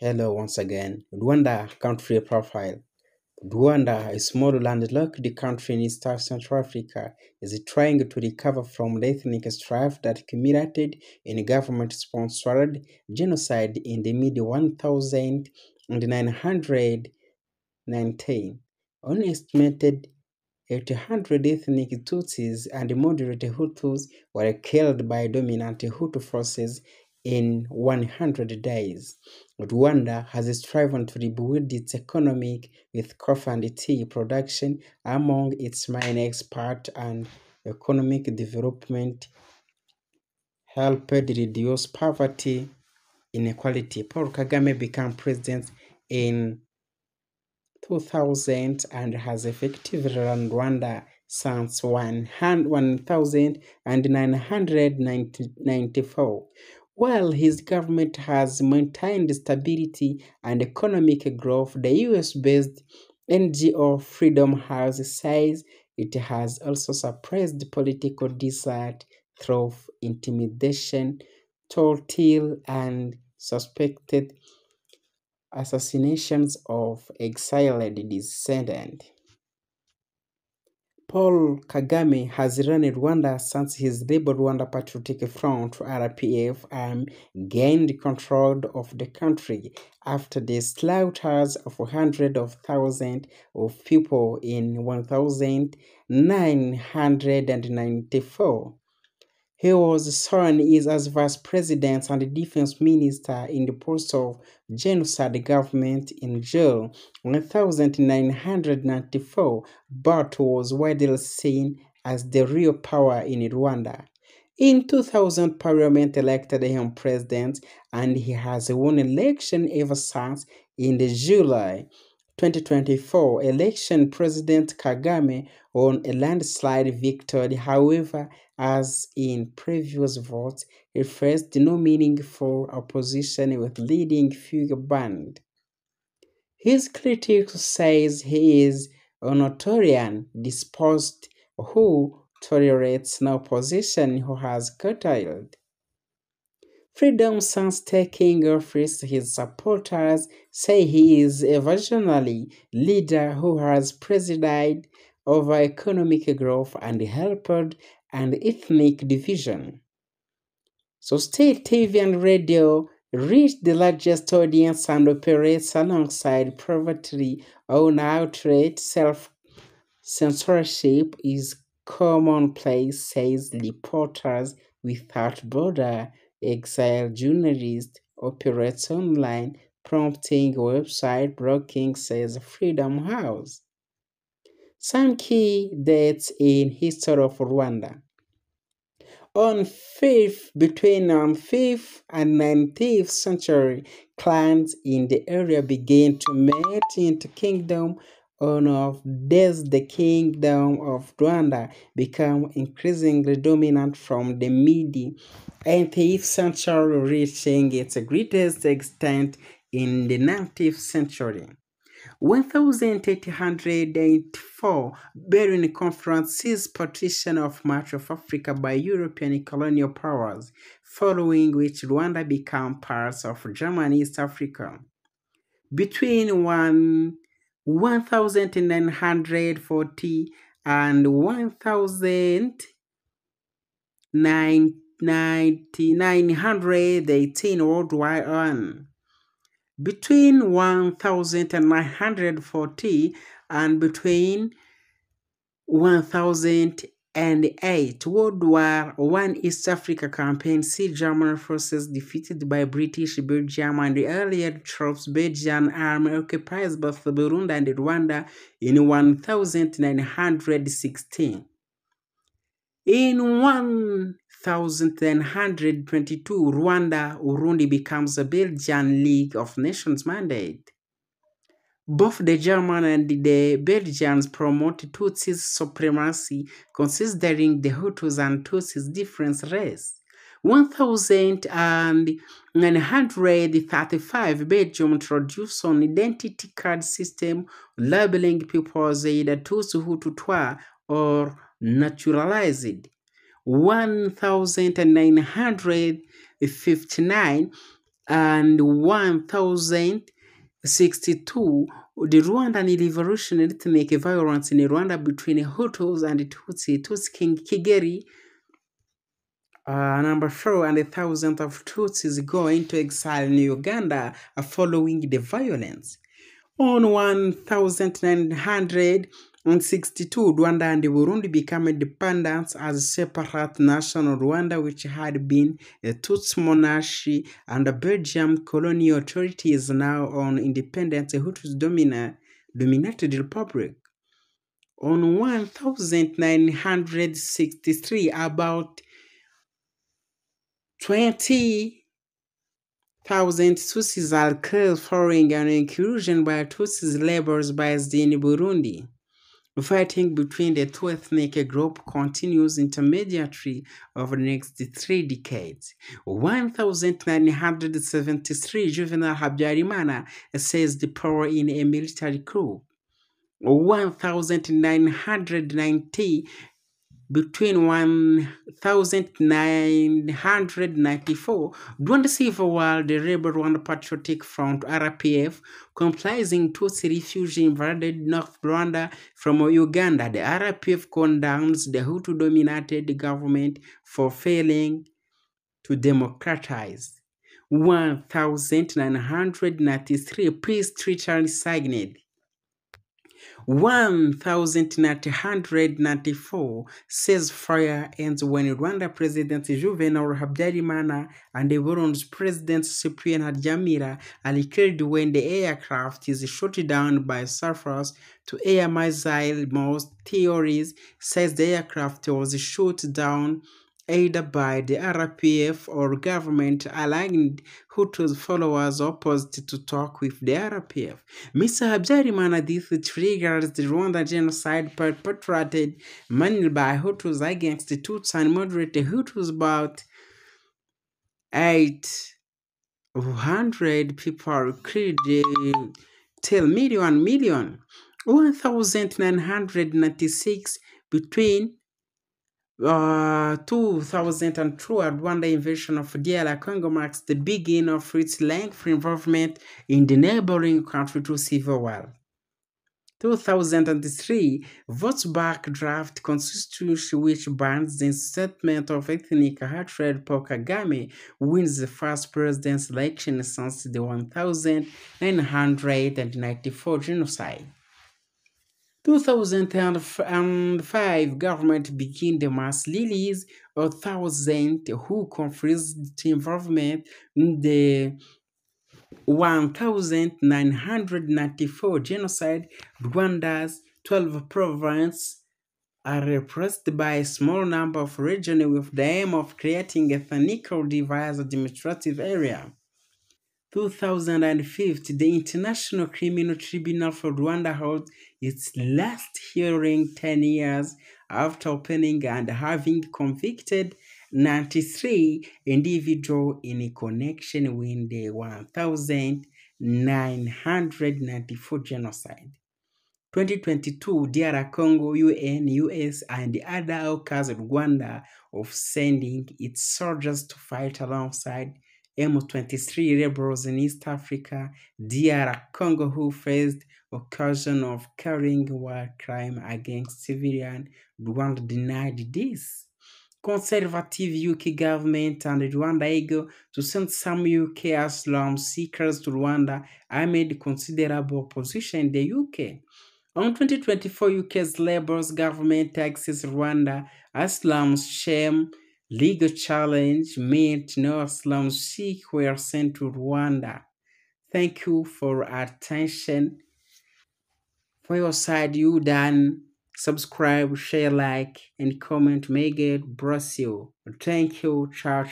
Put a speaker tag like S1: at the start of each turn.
S1: Hello once again. Rwanda country profile. Rwanda, a small landlocked country in East Central Africa, is trying to recover from the ethnic strife that culminated in government-sponsored genocide in the mid-1919. Unestimated 800 ethnic Tutsis and moderate Hutus were killed by dominant Hutu forces in 100 days. Rwanda has striven to rebuild its economy with coffee and tea production among its main exports, and economic development helped reduce poverty inequality. Paul Kagame became president in 2000 and has effectively run Rwanda since 1994. While his government has maintained stability and economic growth, the US-based NGO Freedom House says it has also suppressed political dissent through intimidation, torture, and suspected assassinations of exiled dissidents. Paul Kagame has run Rwanda since his Rebel Rwanda Patriotic Front (RPF) army gained control of the country after the slaughters of hundreds of thousands of people in 1994. He was sworn in as vice president and defense minister in the post of genocide government in June 1994, but was widely seen as the real power in Rwanda. In 2000, Parliament elected him president, and he has won election ever since. In the July 2024 election, President Kagame won a landslide victory. However, as in previous votes, he faced no meaningful opposition with leading figure banned. His critics says he is an authoritarian despost who tolerates no opposition, who has curtailed freedom since taking office. His supporters say he is a visionary leader who has presided over economic growth and helped and ethnic division. So state TV and radio reach the largest audience and operates alongside privately owned outlets. Self-censorship is commonplace, says Reporters Without Borders. Exiled journalist operates online, prompting website blocking, says Freedom House. Some key dates in history of Rwanda. Between 5th and 19th century, clans in the area began to merge into kingdom. Of this, the kingdom of Rwanda became increasingly dominant from the mid-18th century, reaching its greatest extent in the 19th century. 1884, Berlin Conference seized partition of much of Africa by European colonial powers, following which Rwanda became part of German East Africa. Between 1940 and 1918, World War I. Between 1940 and between 1008, World War I East Africa campaign, see German forces defeated by British, Belgium, and the Allied troops. Belgian army occupies both Burundi and Rwanda in 1916. In 1922, Rwanda-Urundi becomes a Belgian League of Nations mandate. Both the German and the Belgians promote Tutsi supremacy, considering the Hutus and Tutsis different race. 1935, Belgium introduced an identity card system labeling people as either Tutsi, Hutu, Twa, or naturalized. 1959, and 1062, the Rwandan revolutionary ethnic violence in Rwanda between Hutus and Tutsi. Tutsi King Kigeri number 4 and thousands of Tutsis go into exile in Uganda following the violence. On 1962, Rwanda and Burundi became independent as separate national Rwanda, which had been a Tutsi monarchy, and the Belgian colonial authority is now an independent Hutus dominated republic. On 1963, about 20,000 Tutsis are killed following an incursion by Tutsis labor based in Burundi. Fighting between the two ethnic groups continues intermediately over the next 3 decades. 1973, Juvenal Habyarimana seized the power in a military coup. 1990, between 1994, during the Civil War, the Rebel Rwanda Patriotic Front (RPF), comprising Tutsi refugees, invaded North Rwanda from Uganda. The RPF condemns the Hutu-dominated government for failing to democratize. 1993, peace treaty signed. 1994 ceasefire ends when Rwanda President Juvenal Habyarimana and the Burundi's President Cyprien Haryamira are killed when the aircraft is shot down by surface to air missile. Most theories says the aircraft was shot down either by the RPF or government-aligned Hutus followers opposed to talk with the RPF. Mr. Habyarimana, this triggers the Rwanda genocide perpetrated mainly by Hutus against the Tutsi and moderate Hutus. About 800 people killed till million. 1996 between 2002, Rwanda invasion of DR Congo marks the beginning of its lengthy involvement in the neighboring country to civil war. 2003, votes back draft constitution which bans the incitement of ethnic hatred. Paul Kagame wins the first president's election since the 1994 genocide. 2005, government began the mass release of thousands who confessed involvement in the 1994 genocide. Rwanda's 12 provinces are repressed by a small number of regions with the aim of creating ethnic divides administrative area. 2005, the International Criminal Tribunal for Rwanda held its last hearing 10 years after opening and having convicted 93 individuals in a connection with the 1994 genocide. 2022, DR Congo, UN, US, and the other accused Rwanda of sending its soldiers to fight alongside M23 rebels in East Africa. DR Congo, who faced accusation of carrying war crime against civilians, Rwanda denied this. Conservative UK government and Rwanda eager to send some UK asylum seekers to Rwanda amid considerable opposition in the UK. On 2024, UK's Labour government taxes Rwanda asylum shame legal challenge meant no asylum seekers were sent to Rwanda. Thank you for attention. For your side, you done subscribe, share, like, and comment. May God bless you. Thank you. Ciao.